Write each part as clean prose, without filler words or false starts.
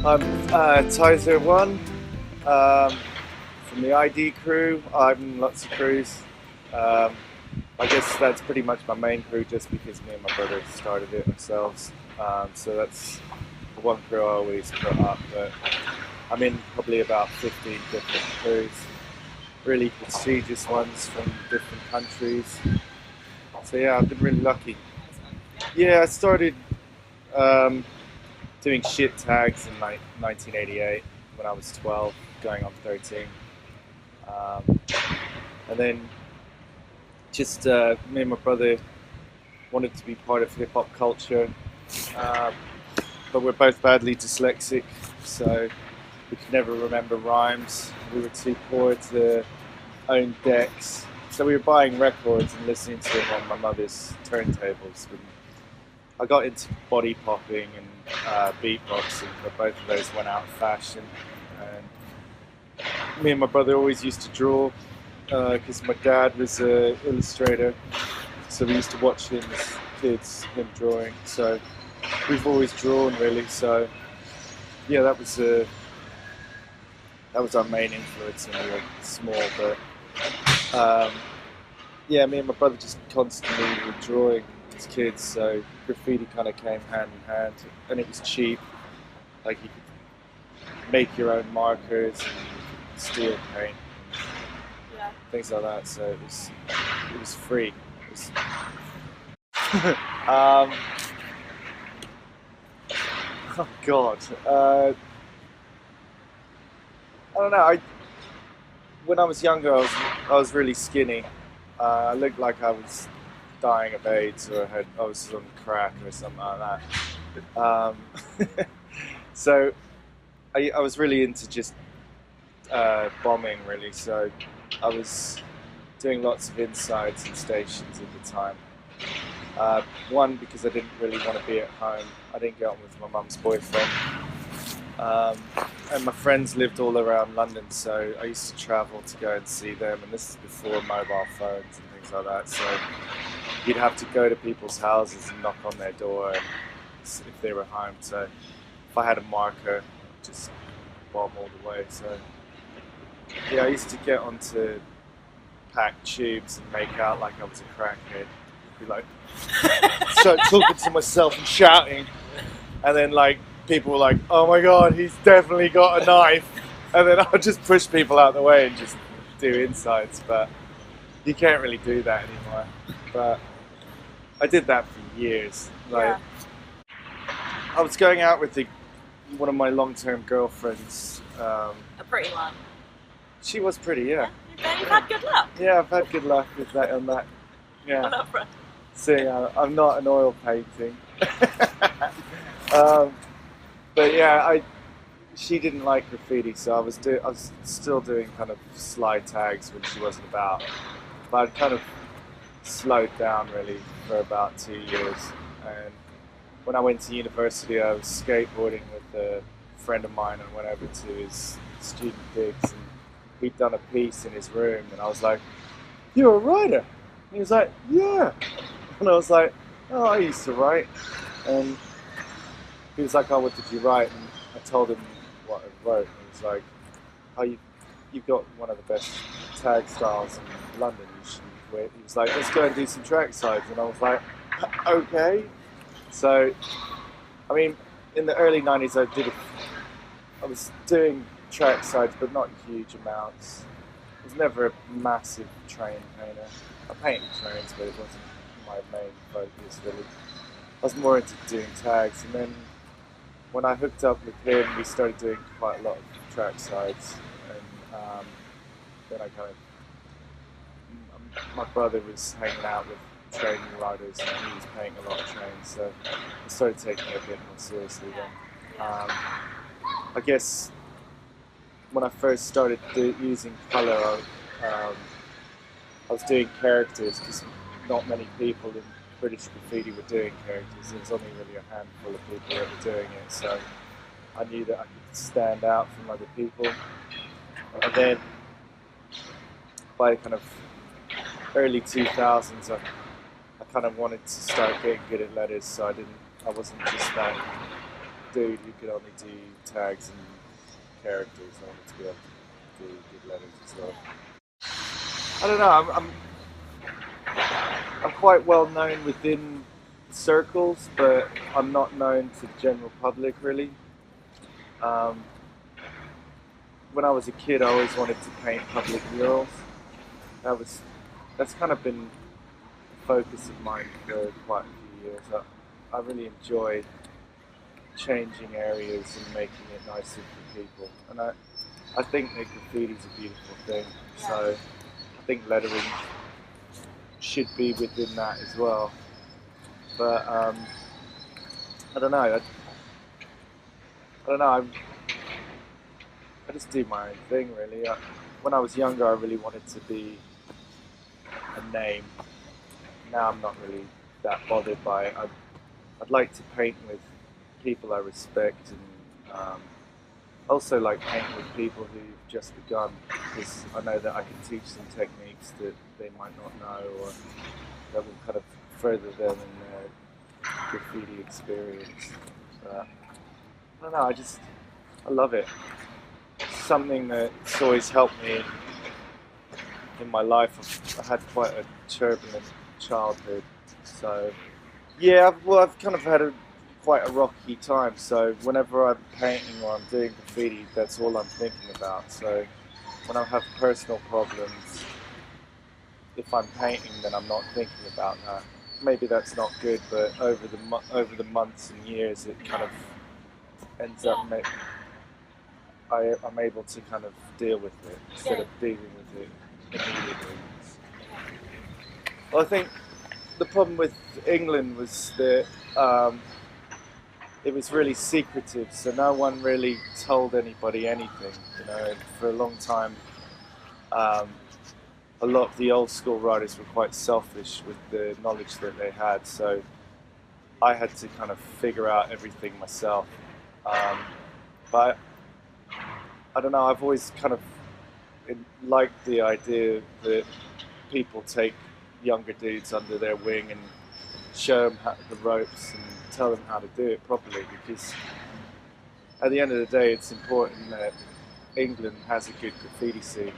I'm Tizer 1 from the ID crew. I'm in lots of crews. Um, I guess that's pretty much my main crew just because me and my brother started it ourselves. So that's the one crew I always put up. But I'm in probably about 15 different crews, really prestigious ones from different countries. So yeah, I've been really lucky. Yeah, I started um, doing shit tags in like 1988 when I was 12, going on 13. Um, and then just me and my brother wanted to be part of hip hop culture, um, but we're both badly dyslexic, so we could never remember rhymes. We were too poor to own decks, so we were buying records and listening to them on my mother's turntables. I got into body popping and beatboxing, but both of those went out of fashion. And me and my brother always used to draw because my dad was an illustrator, so we used to watch him as kids, him drawing. So we've always drawn really. So yeah, that was our main influence when we were small. But yeah, me and my brother just constantly were drawing as kids, so graffiti kind of came hand in hand, and it was cheap. Like you could make your own markers and steal paint, Yeah. things like that. So it was free. It was um, oh God, I don't know. When I was younger, I was really skinny. I looked like I was dying of AIDS or I was on crack or something like that. So I was really into just bombing, really. So I was doing lots of insides and stations at the time. One, because I didn't really want to be at home. I didn't get on with my mum's boyfriend. And my friends lived all around London, so I used to travel to go and see them. And this is before mobile phones and things like that. So you'd have to go to people's houses and knock on their door and if they were home. So if I had a marker, I'd just bomb all the way. So yeah, I used to get onto packed tubes and make out like I was a crackhead. Be like, start talking to myself and shouting, and then like people were like, "Oh my God, he's definitely got a knife," and then I'll just push people out of the way and just do insides. But you can't really do that anymore. But I did that for years. Like, Yeah. I was going out with one of my long-term girlfriends. A pretty one. She was pretty, yeah. You've had good luck. Yeah, I've had good luck with that on that. Yeah. On that front. See, I'm not an oil painting. But yeah, she didn't like graffiti, so I was still doing kind of slide tags when she wasn't about. But I'd kind of slowed down really for about 2 years. And when I went to university, I was skateboarding with a friend of mine and went over to his student digs, and he'd done a piece in his room, and I was like, "You're a writer?" And he was like, "Yeah." And I was like, "Oh, I used to write." And he was like, "Oh, what did you write?" And I told him what I wrote. And he was like, "Oh, you've got one of the best tag styles in London. You should wait." He was like, "Let's go and do some track sides." And I was like, "Okay." So, I mean, in the early 90s, I was doing track sides, but not huge amounts. I was never a massive train painter. I painted trains, but it wasn't my main focus really. I was more into doing tags, and then when I hooked up with him, we started doing quite a lot of track sides, and then I kind of, my brother was hanging out with training riders, and he was painting a lot of trains, so I started taking it a bit more seriously then. I guess when I first started using colour, I was doing characters because not many people in British graffiti were doing characters. There was only really a handful of people that were doing it, so I knew that I could stand out from other people. And then by kind of early 2000s, I kind of wanted to start getting good at letters, so I wasn't just that dude who could only do tags and characters. I wanted to be able to do good letters as well. I don't know. I'm quite well known within circles, but I'm not known to the general public really. When I was a kid, I always wanted to paint public murals. That's kind of been a focus of mine for quite a few years. I really enjoy changing areas and making it nicer for people, and I think that graffiti is a beautiful thing. So I think lettering should be within that as well. But I don't know. I don't know. I just do my own thing, really. When I was younger, I really wanted to be a name. Now I'm not really that bothered by it. I'd like to paint with people I respect, and also like painting with people who've just begun, because I know that I can teach them techniques that they might not know, or that will kind of further them in their graffiti experience. But I don't know, I love it. It's something that's always helped me in my life. I had quite a turbulent childhood, so yeah, I've kind of had quite a rocky time, so whenever I'm painting or I'm doing graffiti, that's all I'm thinking about. So when I have personal problems, if I'm painting, then I'm not thinking about that. Maybe that's not good, but over the months and years, it kind of ends up I'm able to kind of deal with it instead of dealing with it immediately. Well, I think the problem with England was that it was really secretive, so no one really told anybody anything. You know, for a long time, a lot of the old school writers were quite selfish with the knowledge that they had, so I had to kind of figure out everything myself. But I don't know, I've always kind of liked the idea that people take younger dudes under their wing and show them the ropes and tell them how to do it properly, because at the end of the day, it's important that England has a good graffiti scene.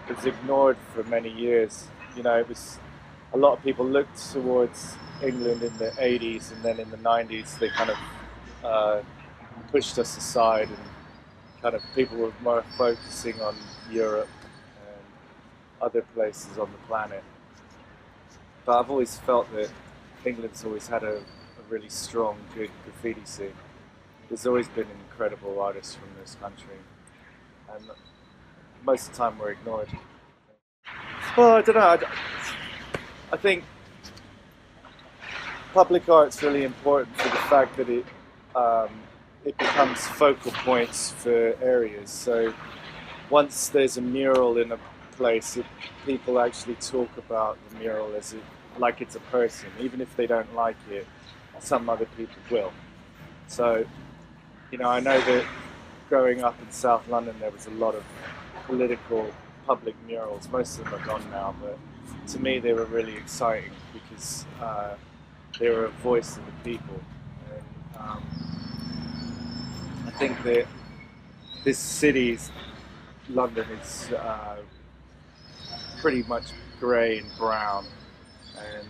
It was ignored for many years. You know, a lot of people looked towards England in the 80s, and then in the 90s they kind of pushed us aside, and kind of people were more focusing on Europe and other places on the planet. But I've always felt that England's always had a really strong, good graffiti scene. There's always been incredible artists from this country, and most of the time we're ignored. Well, I don't know. I think public art's really important for the fact that it becomes focal points for areas. So once there's a mural in a place, people actually talk about the mural like it's a person, even if they don't like it. Some other people will. So, you know, I know that growing up in South London, there was a lot of political public murals. Most of them are gone now, but to me, they were really exciting because they were a voice of the people. And I think that this city's London is pretty much grey and brown, and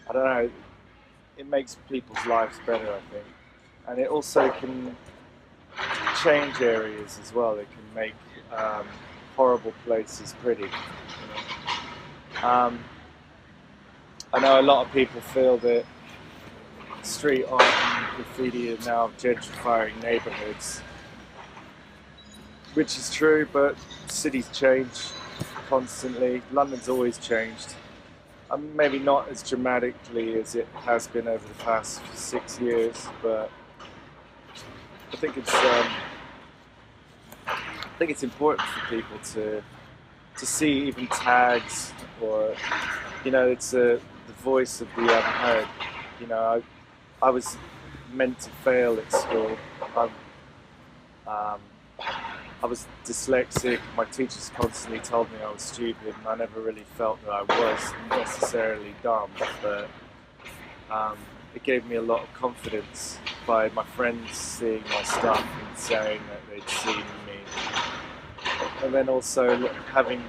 I don't know, it makes people's lives better, I think, and it also can change areas as well. It can make horrible places pretty. You know? I know a lot of people feel that street art and graffiti are now gentrifying neighbourhoods, which is true, but cities change constantly. London's always changed. Maybe not as dramatically as it has been over the past 6 years, but I think it's important for people to see even tags, or you know, it's the voice of the unheard. You know, I was meant to fail at school. I was dyslexic. My teachers constantly told me I was stupid, and I never really felt that I was necessarily dumb. But it gave me a lot of confidence by my friends seeing my stuff and saying that they'd seen me, and then also having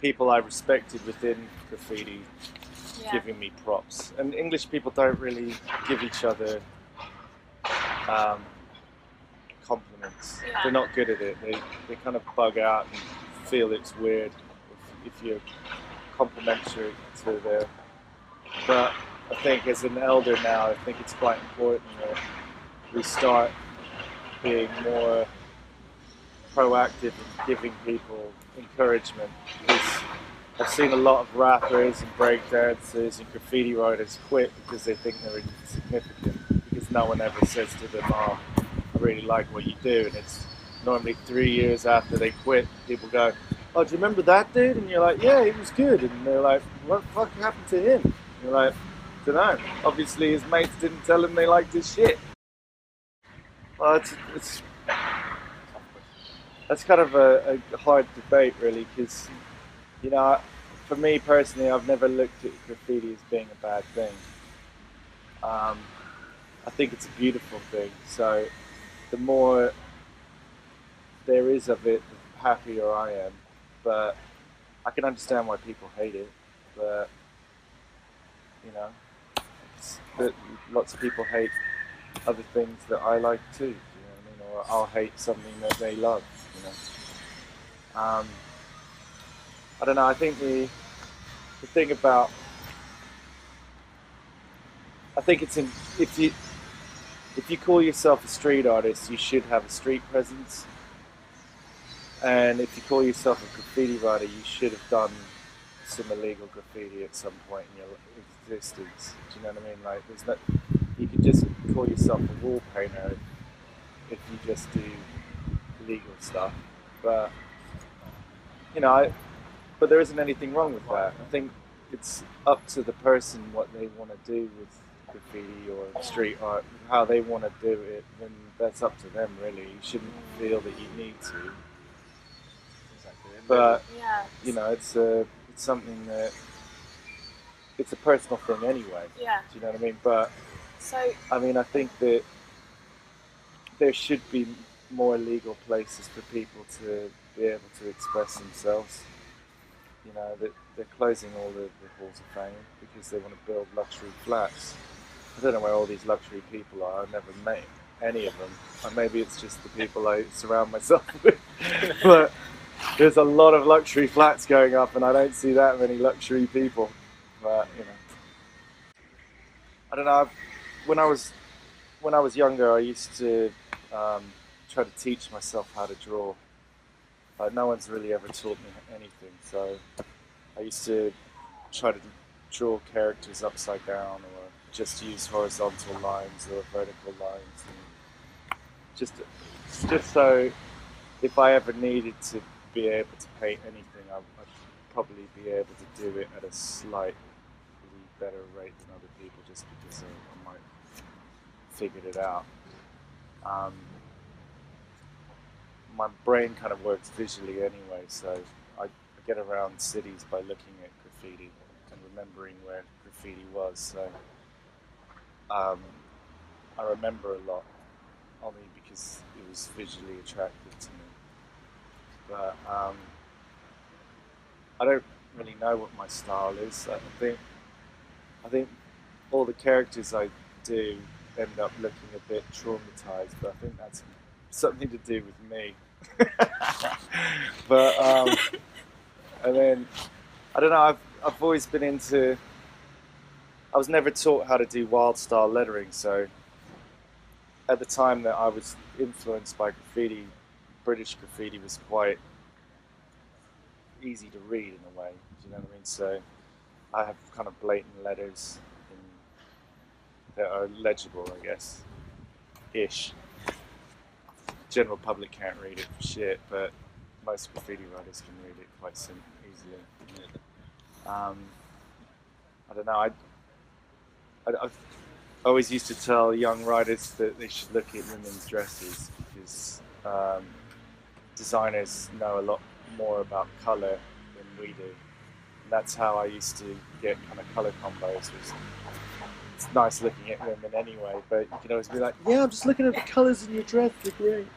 people I respected within graffiti Yeah. giving me props. And English people don't really give each other um, compliments. Yeah. They're not good at it. They kind of bug out and feel it's weird if you're complimentary to their. But I think as an elder now, I think it's quite important that we start being more proactive in giving people encouragement, because I've seen a lot of rappers and breakdancers and graffiti writers quit because they think they're insignificant, because no one ever says to them, "Oh, I really like what you do." And it's normally 3 years after they quit, people go, "Oh, do you remember that dude?" And you're like, "Yeah, he was good." And they're like, "What the fuck happened to him?" And you're like, "Don't know. Obviously his mates didn't tell him they liked his shit." Well, it's that's kind of a hard debate, really, because, you know, for me personally, I've never looked at graffiti as being a bad thing. I think it's a beautiful thing. So the more there is of it, the happier I am. But I can understand why people hate it. But, you know, that lots of people hate other things that I like too. You know what I mean? Or I'll hate something that they love. You know. I don't know. I think the thing about, I think it's in, if you call yourself a street artist, you should have a street presence. And if you call yourself a graffiti writer, you should have done some illegal graffiti at some point in your existence. Do you know what I mean? Like, there's no, you could just call yourself a wall painter if you just do legal stuff. But you know, but there isn't anything wrong with that. I think it's up to the person what they want to do with graffiti or street art, how they want to do it, and that's up to them, really. You shouldn't feel that you need to. But Yeah. you know, it's something that it's a personal thing anyway. Yeah. Do you know what I mean? But So I mean, I think that there should be more legal places for people to be able to express themselves. You know, that they're closing all the halls of fame because they want to build luxury flats. I don't know where all these luxury people are. I've never met any of them. Or maybe it's just the people I surround myself with. But there's a lot of luxury flats going up, and I don't see that many luxury people. But you know, I don't know. When I was younger, I used to try to teach myself how to draw. No one's really ever taught me anything, so I used to try to draw characters upside down, or just use horizontal lines or vertical lines, and just so if I ever needed to be able to paint anything, I'd probably be able to do it at a slightly better rate than other people, just because I might figured it out. My brain kind of works visually anyway, so I get around cities by looking at graffiti and remembering where graffiti was. So I remember a lot, only because it was visually attractive to me. But I don't really know what my style is. I think all the characters I do end up looking a bit traumatized, but I think that's something to do with me. But and then I don't know. I've always been into. I was never taught how to do wild style lettering, so at the time that I was influenced by graffiti, British graffiti was quite easy to read in a way. Do you know what I mean? So I have kind of blatant letters that are legible, I guess, ish. General public can't read it for shit, but most graffiti writers can read it quite easily. I don't know. I've always used to tell young writers that they should look at women's dresses, because designers know a lot more about colour than we do. And that's how I used to get kind of colour combos. Was it's nice looking at women anyway, but you can always be like, yeah, I'm just looking at the colours in your dress, they're great.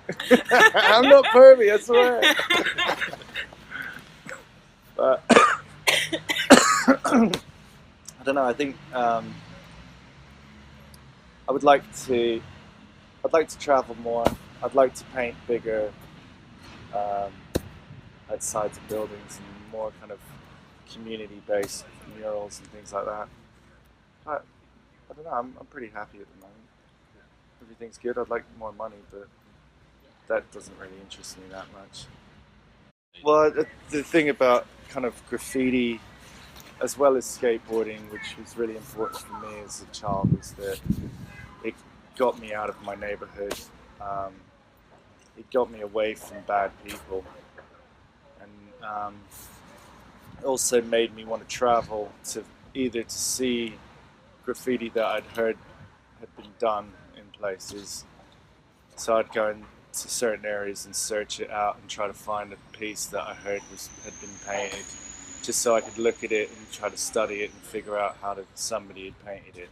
I'm not pervy, I swear. But I don't know, I think I'd like to travel more. I'd like to paint bigger sides of buildings and more kind of community-based murals and things like that. But I don't know, I'm pretty happy at the moment. Everything's good. I'd like more money, but that doesn't really interest me that much. Well, the thing about kind of graffiti, as well as skateboarding, which was really important for me as a child, was that it got me out of my neighborhood. It got me away from bad people, and it also made me want to travel to either to see graffiti that I'd heard had been done in places. So I'd go into certain areas and search it out and try to find a piece that I heard had been painted, just so I could look at it and try to study it and figure out how somebody had painted it.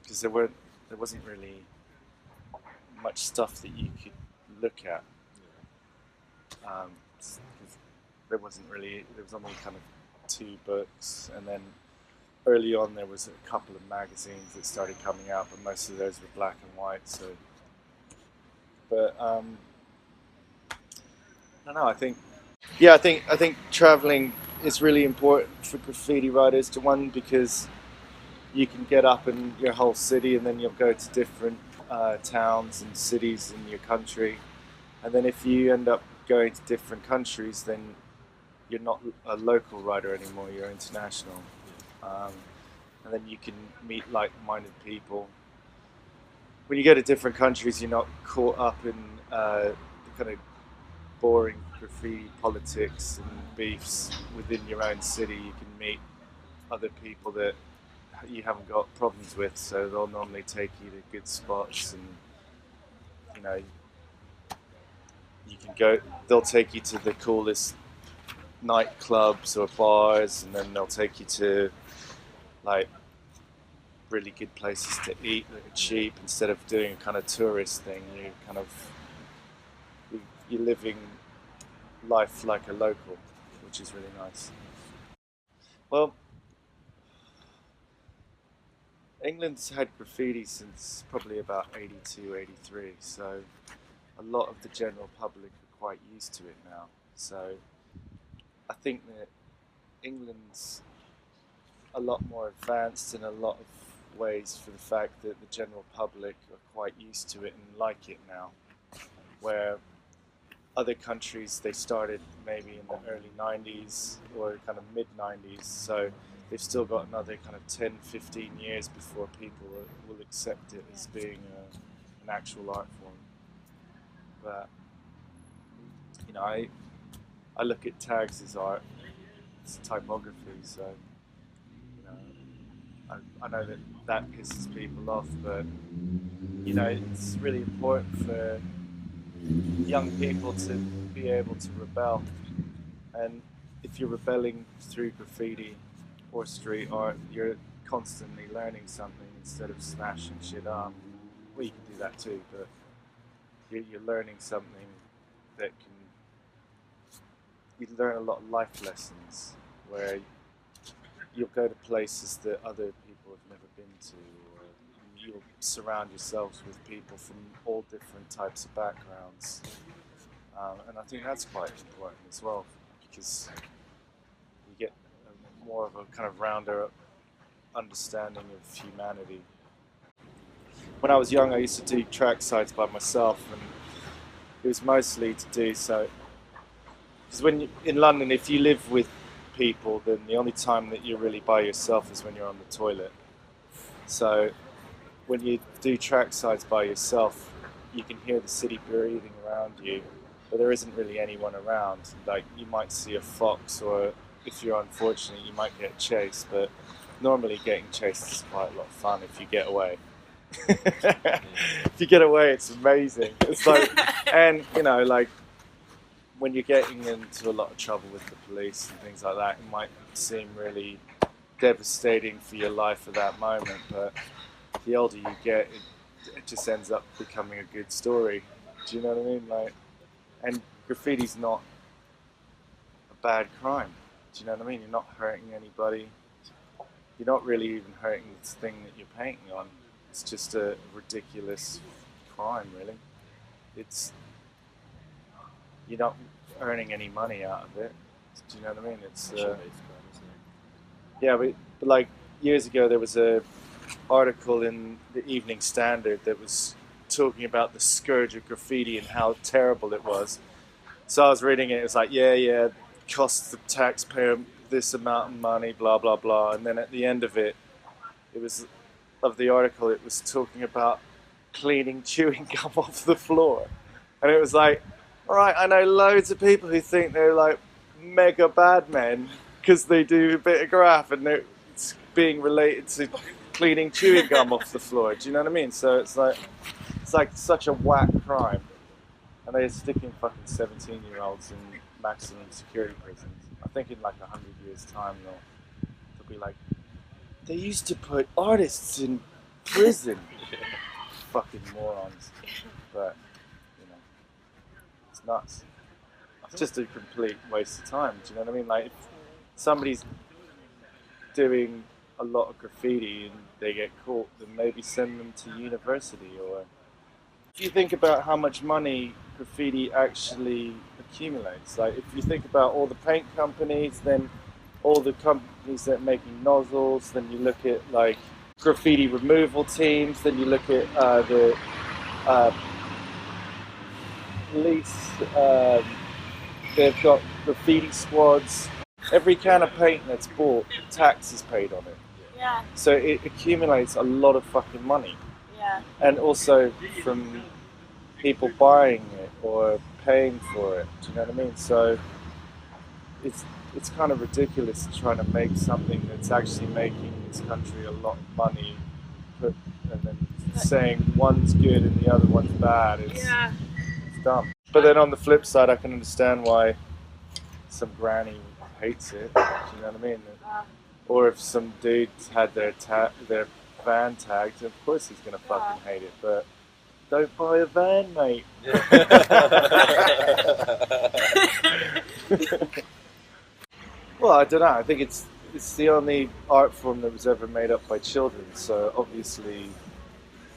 Because there wasn't really much stuff that you could look at. There was only kind of 2 books, and then early on there was a couple of magazines that started coming out, but most of those were black and white. So, but I don't know. I think traveling is really important for graffiti writers. Because you can get up in your whole city, and then you'll go to different towns and cities in your country, and then if you end up going to different countries, then you're not a local writer anymore, you're international. And then you can meet like-minded people. When you go to different countries, you're not caught up in the kind of boring graffiti politics and beefs within your own city. You can meet other people that you haven't got problems with, so they'll normally take you to good spots, and you know, they'll take you to the coolest nightclubs or bars, and then they'll take you to like really good places to eat that are cheap. Instead of doing a kind of tourist thing, you're living life like a local, which is really nice. Well, England's had graffiti since probably about 82, 83, so a lot of the general public are quite used to it now. So I think that England's a lot more advanced in a lot of ways for the fact that the general public are quite used to it and like it now. Where other countries, they started maybe in the early 90s or kind of mid 90s, so they've still got another kind of 10, 15 years before people will accept it as being an actual art form. But you know, I look at tags as art, it's typography, so you know, I know that pisses people off, but you know, it's really important for young people to be able to rebel, and if you're rebelling through graffiti or street art, you're constantly learning something instead of smashing shit up. Well, you can do that too, but you're learning something that you learn a lot of life lessons, where you'll go to places that other people have never been to, or you'll surround yourselves with people from all different types of backgrounds. And I think that's quite important as well, because you get more of a kind of rounder understanding of humanity. When I was young, I used to do track sites by myself, and it was mostly to do so because in London, if you live with people, then the only time that you're really by yourself is when you're on the toilet. So when you do track sites by yourself, you can hear the city breathing around you, but there isn't really anyone around. Like, you might see a fox, or if you're unfortunate, you might get chased, but normally getting chased is quite a lot of fun if you get away. If you get away, it's amazing. It's like, and you know, like when you're getting into a lot of trouble with the police and things like that, it might seem really devastating for your life at that moment, but the older you get, it just ends up becoming a good story. Do you know what I mean? Like, and graffiti's not a bad crime. Do you know what I mean? You're not hurting anybody. You're not really even hurting this thing that you're painting on. It's just a ridiculous crime, really. It's You're not earning any money out of it. Do you know what I mean? It's yeah, but like years ago, there was a article in the Evening Standard that was talking about the scourge of graffiti and how terrible it was. So I was reading it. It was like, yeah, costs the taxpayer this amount of money, blah blah blah. And then at the end of it, it was of the article. It was talking about cleaning chewing gum off the floor, and it was like, all right, I know loads of people who think they're like mega bad men because they do a bit of graph and it's being related to cleaning chewing gum off the floor. Do you know what I mean? So it's like such a whack crime, and they're sticking fucking 17-year-olds in maximum security prisons. I think in like 100 years' time they'll be like, they used to put artists in prison. Fucking morons. But you know, it's nuts. It's just a complete waste of time. Do you know what I mean? Like, if somebody's doing a lot of graffiti and they get caught, then maybe send them to university. Or if you think about how much money graffiti actually accumulates, like if you think about all the paint companies, then all the companies that are making nozzles, then you look at like graffiti removal teams, then you look at the police, they've got graffiti squads. Every can of paint that's bought, tax is paid on it. Yeah. So it accumulates a lot of fucking money. Yeah. And also from people buying it or paying for it. Do you know what I mean? So it's kind of ridiculous trying to make something that's actually making this country a lot of money, and then saying one's good and the other one's bad. It's dumb. But then on the flip side, I can understand why some granny hates it. Do you know what I mean? Or if some dude had their van tagged, of course he's gonna fucking hate it. But don't buy a van, mate. Well, I don't know. I think it's the only art form that was ever made up by children. So obviously,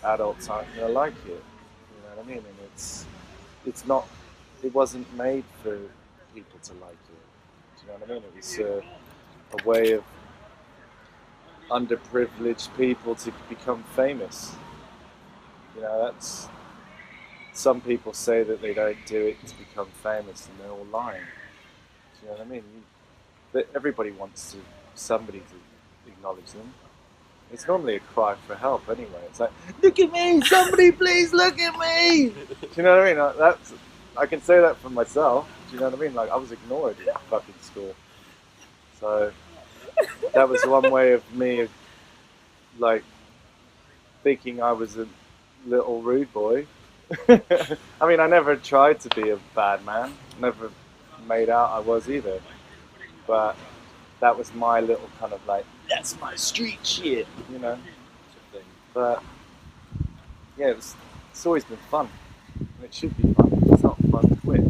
adults aren't gonna like it. You know what I mean? And it's not. It wasn't made for people to like it. Do you know what I mean? It was a way of underprivileged people to become famous. You know, that's. Some people say that they don't do it to become famous, and they're all lying. Do you know what I mean? But everybody wants somebody to acknowledge them. It's normally a cry for help anyway. It's like, look at me, somebody please look at me. Do you know what I mean? I can say that for myself. Do you know what I mean? Like, I was ignored in fucking school. So that was one way of me, like, thinking I was a little rude boy. I mean, I never tried to be a bad man. Never made out I was either. But that was my little kind of like, that's my street shit, you know. But yeah, it's always been fun. And it should be fun. It's not fun to quit.